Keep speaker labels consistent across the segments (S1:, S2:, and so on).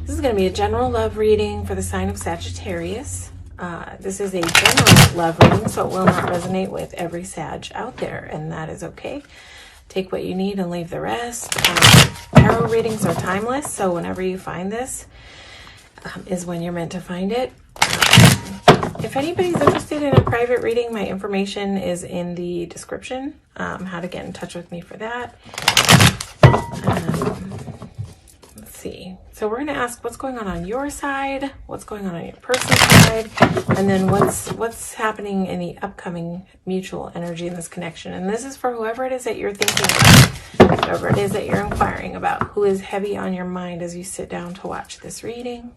S1: This is going to be a general love reading for the sign of Sagittarius. This is a general love reading, so it will not resonate with every Sag out there, and that is okay. Take what you need and leave the rest. Tarot readings are timeless, so whenever you find this is when you're meant to find it. If anybody's interested in a private reading, my information is in the description, how to get in touch with me for that. Let's see. So we're going to ask what's going on your side, what's going on your person's side, and then what's happening in the upcoming mutual energy in this connection. And this is for whoever it is that you're thinking about, whoever it is that you're inquiring about, who is heavy on your mind as you sit down to watch this reading.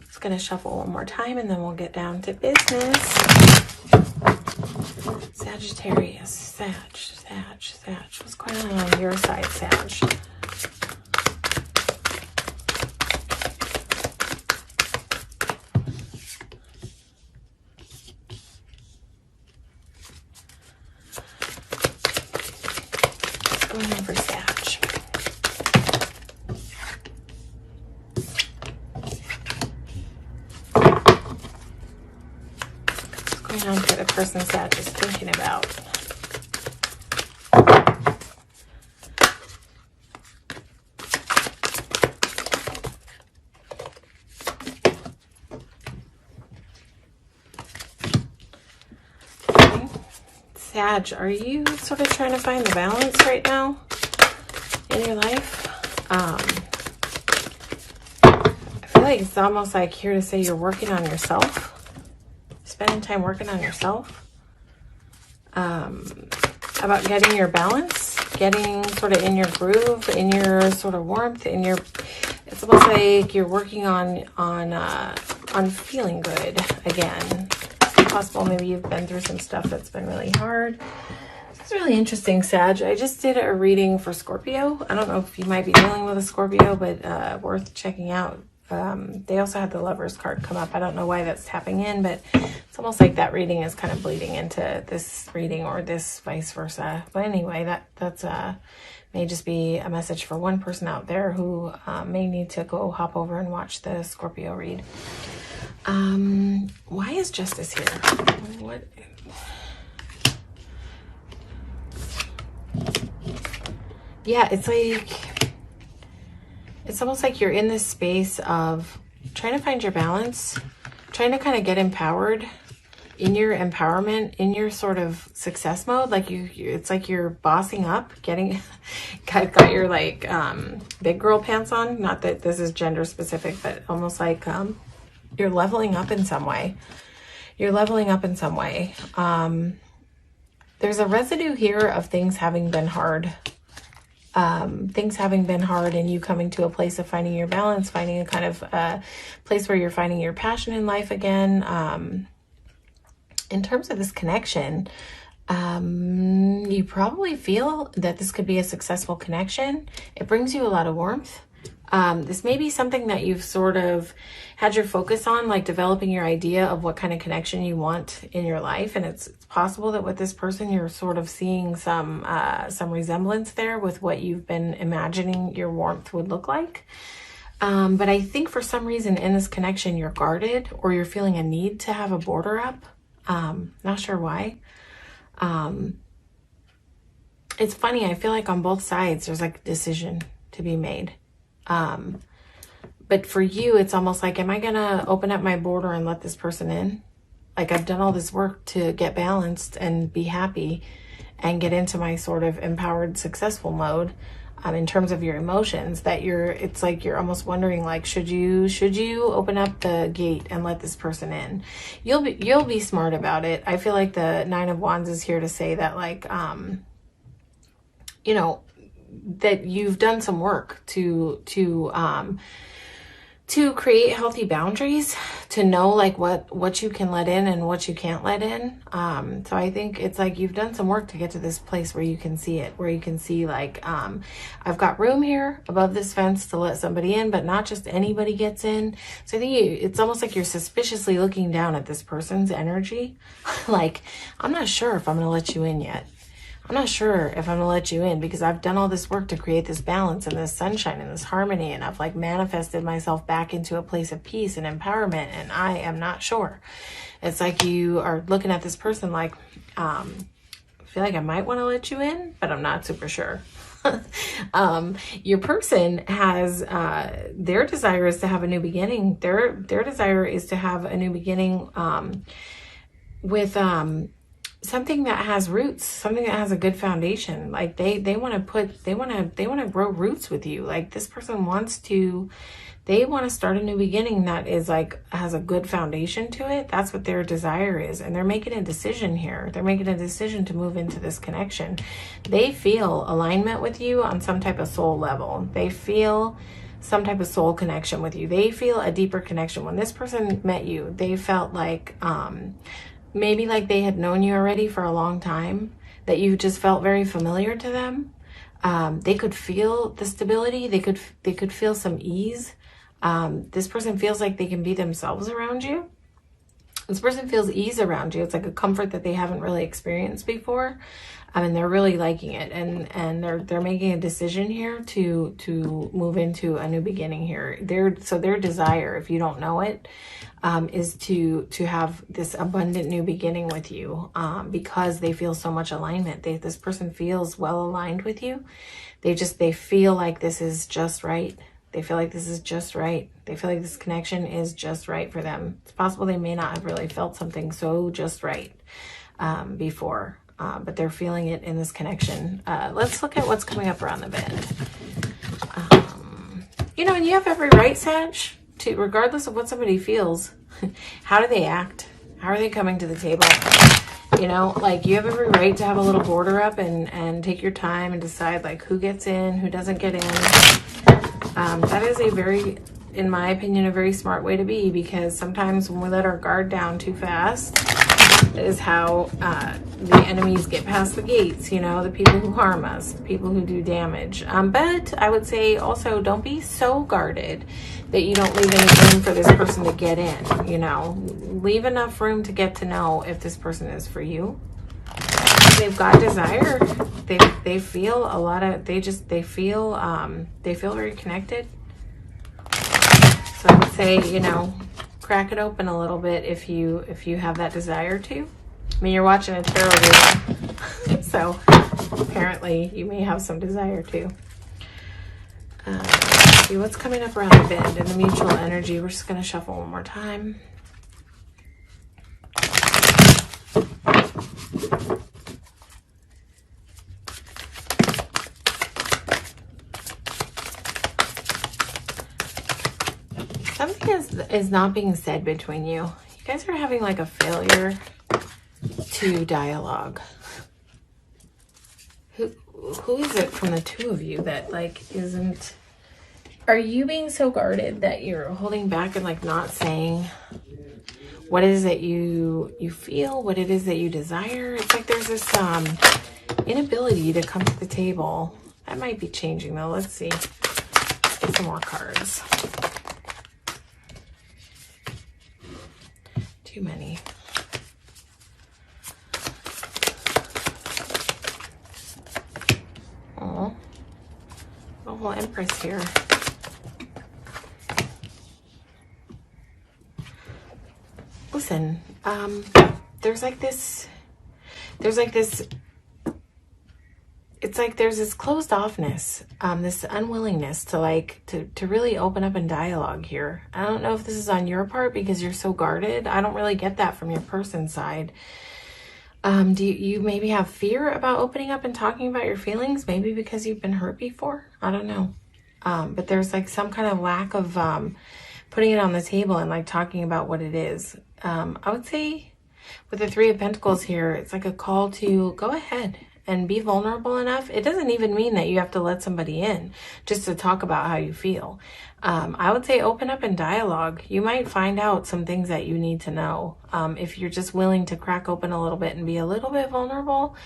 S1: Just going to shuffle one more time and then we'll get down to business. Sagittarius, Sag. What's going on your side, Sag? What's going on for Sag? What's going on for the person Sag is thinking about? Sag, are you sort of trying to find the balance right now in your life? I feel like it's almost like here to say you're working on yourself, spending time working on yourself, about getting your balance, getting sort of in your groove, in your sort of warmth, in your, it's almost like you're working on feeling good again. Possible maybe you've been through some stuff that's been really hard. It's really interesting, Sag. I just did a reading for Scorpio. I don't know if you might be dealing with a Scorpio, but worth checking out. They also had the Lovers card come up. I don't know why that's tapping in, but it's almost like that reading is kind of bleeding into this reading, or this vice versa. But anyway, that's may just be a message for one person out there who may need to go hop over and watch the Scorpio read. Why is Justice here? What? Yeah, it's like, it's almost like you're in this space of trying to find your balance, trying to kind of get empowered in your empowerment, in your sort of success mode. Like it's like you're bossing up, got your like, big girl pants on. Not that this is gender specific, but almost like, you're leveling up in some way. You're leveling up in some way. There's a residue here of things having been hard. Things having been hard, and you coming to a place of finding your balance, finding a kind of place where you're finding your passion in life again. In terms of this connection, you probably feel that this could be a successful connection. It brings you a lot of warmth. This may be something that you've sort of had your focus on, like developing your idea of what kind of connection you want in your life. And it's possible that with this person, you're sort of seeing some resemblance there with what you've been imagining your warmth would look like. But I think for some reason in this connection, you're guarded, or you're feeling a need to have a border up. Not sure why. It's funny. I feel like on both sides, there's like a decision to be made. But for you, it's almost like, am I going to open up my border and let this person in? Like, I've done all this work to get balanced and be happy and get into my sort of empowered, successful mode, in terms of your emotions, that it's like, you're almost wondering, like, should you open up the gate and let this person in? You'll be smart about it. I feel like the Nine of Wands is here to say that, like, you know, that you've done some work to create healthy boundaries, to know like what you can let in and what you can't let in. So I think it's like you've done some work to get to this place where you can see it, where you can see like, I've got room here above this fence to let somebody in, but not just anybody gets in. So I think it's almost like you're suspiciously looking down at this person's energy. Like, I'm not sure if I'm going to let you in yet. I'm not sure if I'm gonna let you in, because I've done all this work to create this balance and this sunshine and this harmony, and I've like manifested myself back into a place of peace and empowerment, and I am not sure. It's like you are looking at this person like, I feel like I might want to let you in, but I'm not super sure. Your person has, their desire is to have a new beginning. Their desire is to have a new beginning, with, something that has roots, something that has a good foundation. Like they want to grow roots with you. Like this person they want to start a new beginning that is like, has a good foundation to it. That's what their desire is. And they're making a decision here. They're making a decision to move into this connection. They feel alignment with you on some type of soul level. They feel some type of soul connection with you. They feel a deeper connection. When this person met you, they felt like, maybe like they had known you already for a long time, that you just felt very familiar to them. They could feel the stability. They could feel some ease. This person feels like they can be themselves around you. This person feels ease around you. It's like a comfort that they haven't really experienced before. And they're really liking it, and they're making a decision here to move into a new beginning here. Their desire, if you don't know it, is to have this abundant new beginning with you, because they feel so much alignment. This person feels well aligned with you. They feel like this is just right. They feel like this is just right. They feel like this connection is just right for them. It's possible they may not have really felt something so just right before, but they're feeling it in this connection. Let's look at what's coming up around the bend. And you have every right, Sag, to, regardless of what somebody feels, how do they act? How are they coming to the table? Like you have every right to have a little border up and take your time and decide like who gets in, who doesn't get in. That is in my opinion, a very smart way to be, because sometimes when we let our guard down too fast, that is how the enemies get past the gates, the people who harm us, the people who do damage. But I would say also, don't be so guarded that you don't leave any room for this person to get in, leave enough room to get to know if this person is for you. They've got desire. They feel a lot of, they feel very connected. So I would say, crack it open a little bit if you have that desire to. I mean, you're watching a tarot reading, so apparently you may have some desire to. See what's coming up around the bend in the mutual energy. We're just going to shuffle one more time. Something is not being said between you. You guys are having like a failure to dialogue. Who is it from the two of you that like isn't? Are you being so guarded that you're holding back and like not saying what it is that you feel, what it is that you desire? It's like there's this inability to come to the table. That might be changing though. Let's see. Let's get some more cards. Too many. Oh, a whole Empress here. Listen, there's this closed offness, this unwillingness to really open up and dialogue here. I don't know if this is on your part because you're so guarded. I don't really get that from your person's side. Do you maybe have fear about opening up and talking about your feelings? Maybe because you've been hurt before? I don't know. But there's like some kind of lack of putting it on the table and like talking about what it is. I would say with the Three of Pentacles here, it's like a call to go ahead and be vulnerable enough. It doesn't even mean that you have to let somebody in just to talk about how you feel. I would say open up and dialogue. You might find out some things that you need to know. If you're just willing to crack open a little bit and be a little bit vulnerable,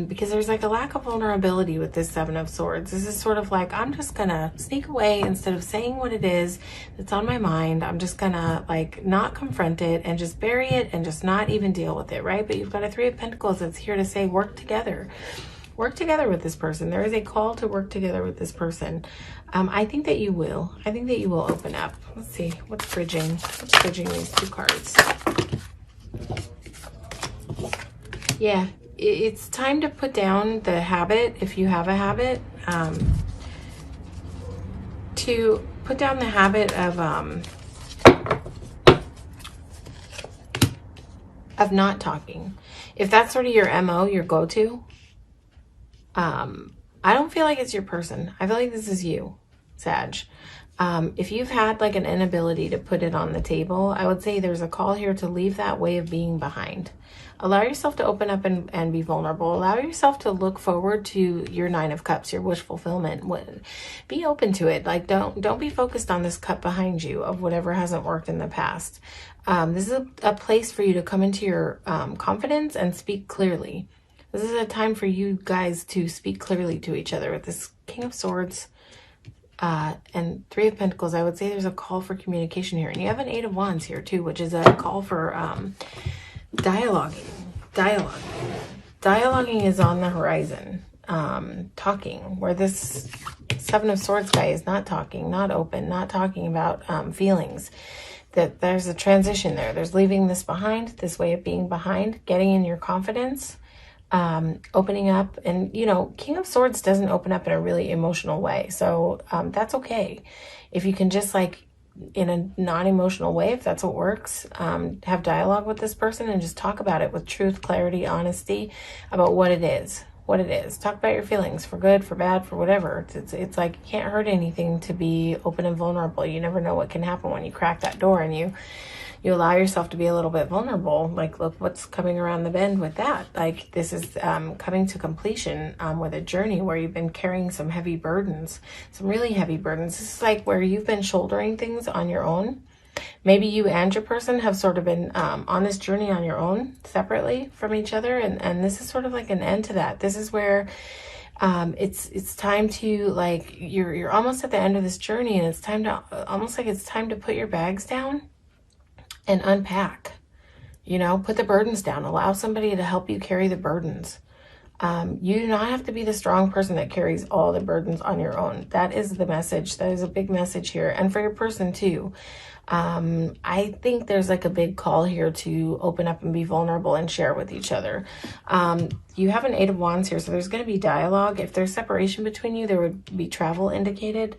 S1: because there's like a lack of vulnerability with this Seven of Swords. This is sort of like, I'm just gonna sneak away instead of saying what it is that's on my mind. I'm just gonna like not confront it and just bury it and just not even deal with it, right? But you've got a Three of Pentacles that's here to say, work together. Work together with this person. There is a call to work together with this person. I think that you will. I think that you will open up. Let's see. What's bridging? What's bridging these two cards? Yeah. It's time to put down the habit, if you have a habit, to put down the habit of not talking. If that's sort of your MO, your go-to, I don't feel like it's your person. I feel like this is you, Sag. If you've had like an inability to put it on the table, I would say there's a call here to leave that way of being behind. Allow yourself to open up and be vulnerable. Allow yourself to look forward to your Nine of Cups, your wish fulfillment. Be open to it. Like, don't be focused on this cup behind you of whatever hasn't worked in the past. This is a place for you to come into your confidence and speak clearly. This is a time for you guys to speak clearly to each other. With this King of Swords and Three of Pentacles, I would say there's a call for communication here. And you have an Eight of Wands here too, which is a call for dialoguing. Dialoguing is on the horizon. Talking, where this Seven of Swords guy is not talking, not open, not talking about feelings. That there's a transition there. There's leaving this behind, this way of being behind, getting in your confidence, opening up. And, you know, King of Swords doesn't open up in a really emotional way. So that's okay. If you can just like, in a non-emotional way, if that's what works, have dialogue with this person and just talk about it with truth, clarity, honesty about what it is. Talk about your feelings, for good, for bad, for whatever. It's like, it can't hurt anything to be open and vulnerable. You never know what can happen when you crack that door and you allow yourself to be a little bit vulnerable. Like, look what's coming around the bend with that. Like, this is coming to completion with a journey where you've been carrying some heavy burdens, some really heavy burdens. This is like where you've been shouldering things on your own. Maybe you and your person have sort of been on this journey on your own, separately from each other. And this is sort of like an end to that. This is where it's time to, like, you're almost at the end of this journey, and it's time to, almost like it's time to put your bags down and unpack, you know, put the burdens down, allow somebody to help you carry the burdens. You do not have to be the strong person that carries all the burdens on your own. That is the message. That is a big message here. And for your person too. I think there's like a big call here to open up and be vulnerable and share with each other. You have an Eight of Wands here, so there's going to be dialogue. If there's separation between you, there would be travel indicated.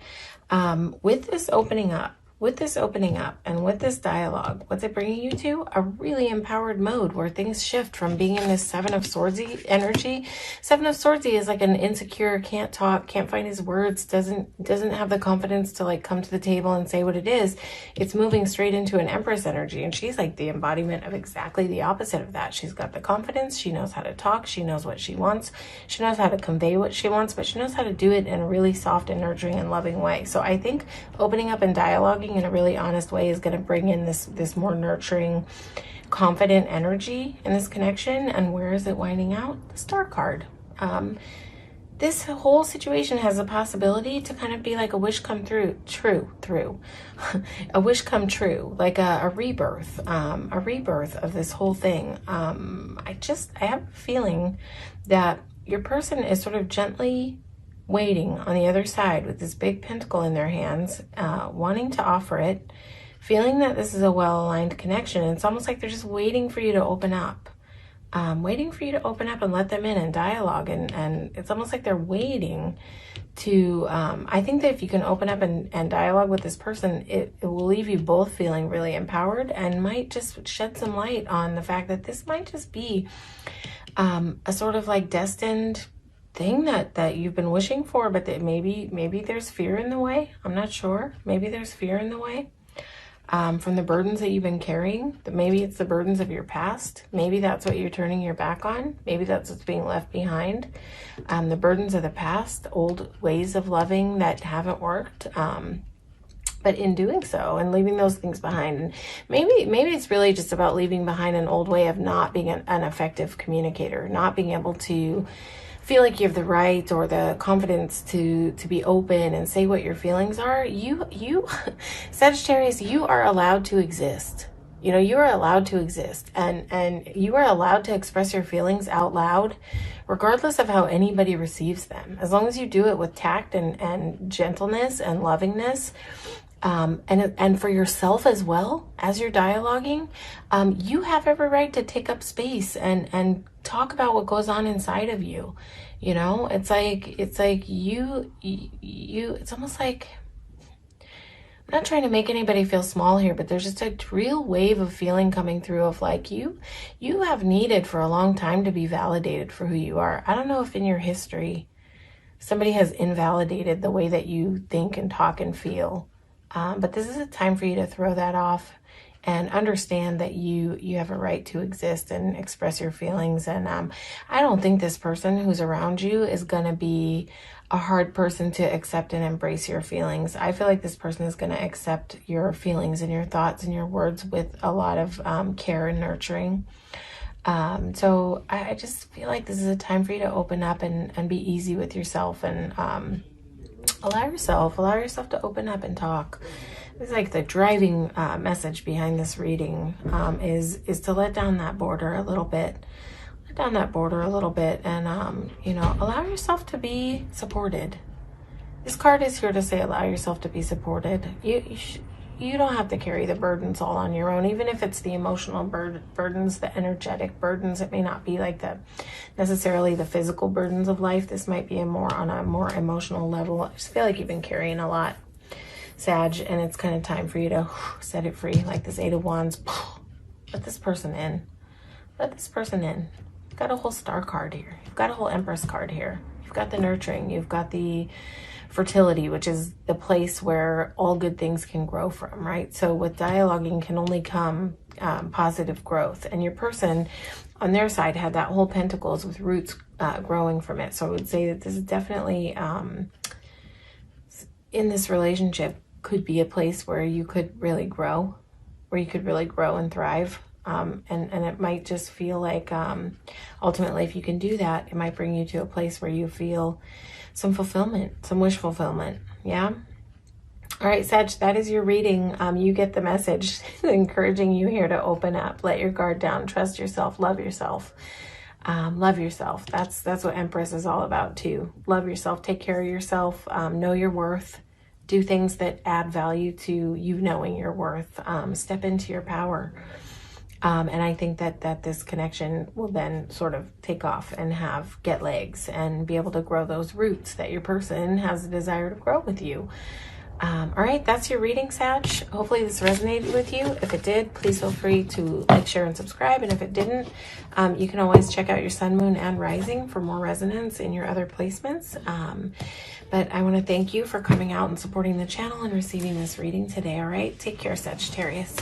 S1: With this opening up and with this dialogue, what's it bringing you to? A really empowered mode where things shift from being in this Seven of Swordsy energy. Seven of Swordsy is like an insecure, can't talk, can't find his words, doesn't have the confidence to like come to the table and say what it is. It's moving straight into an Empress energy, and she's like the embodiment of exactly the opposite of that. She's got the confidence, she knows how to talk, she knows what she wants, she knows how to convey what she wants, but she knows how to do it in a really soft and nurturing and loving way. So I think opening up and dialoguing in a really honest way is going to bring in this more nurturing, confident energy in this connection. And where is it winding out? The Star card. This whole situation has a possibility to kind of be like a wish come true, a wish come true, like a rebirth of this whole thing. I have a feeling that your person is sort of gently waiting on the other side with this big pentacle in their hands, wanting to offer it, feeling that this is a well-aligned connection. And it's almost like they're just waiting for you to open up, and let them in and dialogue. And it's almost like they're waiting to, I think that if you can open up and dialogue with this person, it will leave you both feeling really empowered, and might just shed some light on the fact that this might just be a sort of like destined thing that you've been wishing for, but that maybe there's fear in the way. I'm not sure. Maybe there's fear in the way from the burdens that you've been carrying. That maybe it's the burdens of your past. Maybe that's what you're turning your back on. Maybe that's what's being left behind. The burdens of the past, old ways of loving that haven't worked. But in doing so and leaving those things behind, and maybe it's really just about leaving behind an old way of not being an effective communicator, not being able to feel like you have the right or the confidence to be open and say what your feelings are. You Sagittarius, you are allowed to exist. You know, you are allowed to exist, and you are allowed to express your feelings out loud, regardless of how anybody receives them. As long as you do it with tact and gentleness and lovingness, and for yourself as well, as you're dialoguing, you have every right to take up space and talk about what goes on inside of you. You know, it's like you, it's almost like, I'm not trying to make anybody feel small here, but there's just a real wave of feeling coming through of like you have needed for a long time to be validated for who you are. I don't know if in your history somebody has invalidated the way that you think and talk and feel. But this is a time for you to throw that off and understand that you have a right to exist and express your feelings. And I don't think this person who's around you is going to be a hard person to accept and embrace your feelings. I feel like this person is going to accept your feelings and your thoughts and your words with a lot of care and nurturing. So I just feel like this is a time for you to open up and be easy with yourself and allow yourself to open up and talk. It's like the driving message behind this reading is to let down that border a little bit. Let down that border a little bit and, you know, allow yourself to be supported. This card is here to say allow yourself to be supported. You don't have to carry the burdens all on your own, even if it's the emotional burdens, the energetic burdens. It may not be like necessarily the physical burdens of life. This might be on a more emotional level. I just feel like you've been carrying a lot, Sag, and it's kind of time for you to set it free, like this 8 of Wands. Let this person in. Let this person in. You've got a whole Star card here. You've got a whole Empress card here. You've got the nurturing. You've got the fertility, which is the place where all good things can grow from, right? So with dialoguing can only come positive growth. And your person on their side had that whole Pentacles with roots growing from it. So I would say that this is definitely in this relationship could be a place where you could really grow, and thrive. And it might just feel like ultimately, if you can do that, it might bring you to a place where you feel some fulfillment, some wish fulfillment. Yeah. All right, Sag, that is your reading. You get the message encouraging you here to open up, let your guard down, trust yourself, love yourself. Love yourself. That's what Empress is all about too. Love yourself, take care of yourself, know your worth, do things that add value to you knowing your worth, step into your power. And I think that this connection will then sort of take off and get legs and be able to grow those roots that your person has a desire to grow with you. All right, that's your reading, Sag. Hopefully this resonated with you. If it did, please feel free to like, share, and subscribe. And if it didn't, you can always check out your sun, moon, and rising for more resonance in your other placements. But I want to thank you for coming out and supporting the channel and receiving this reading today. All right, take care, Sagittarius.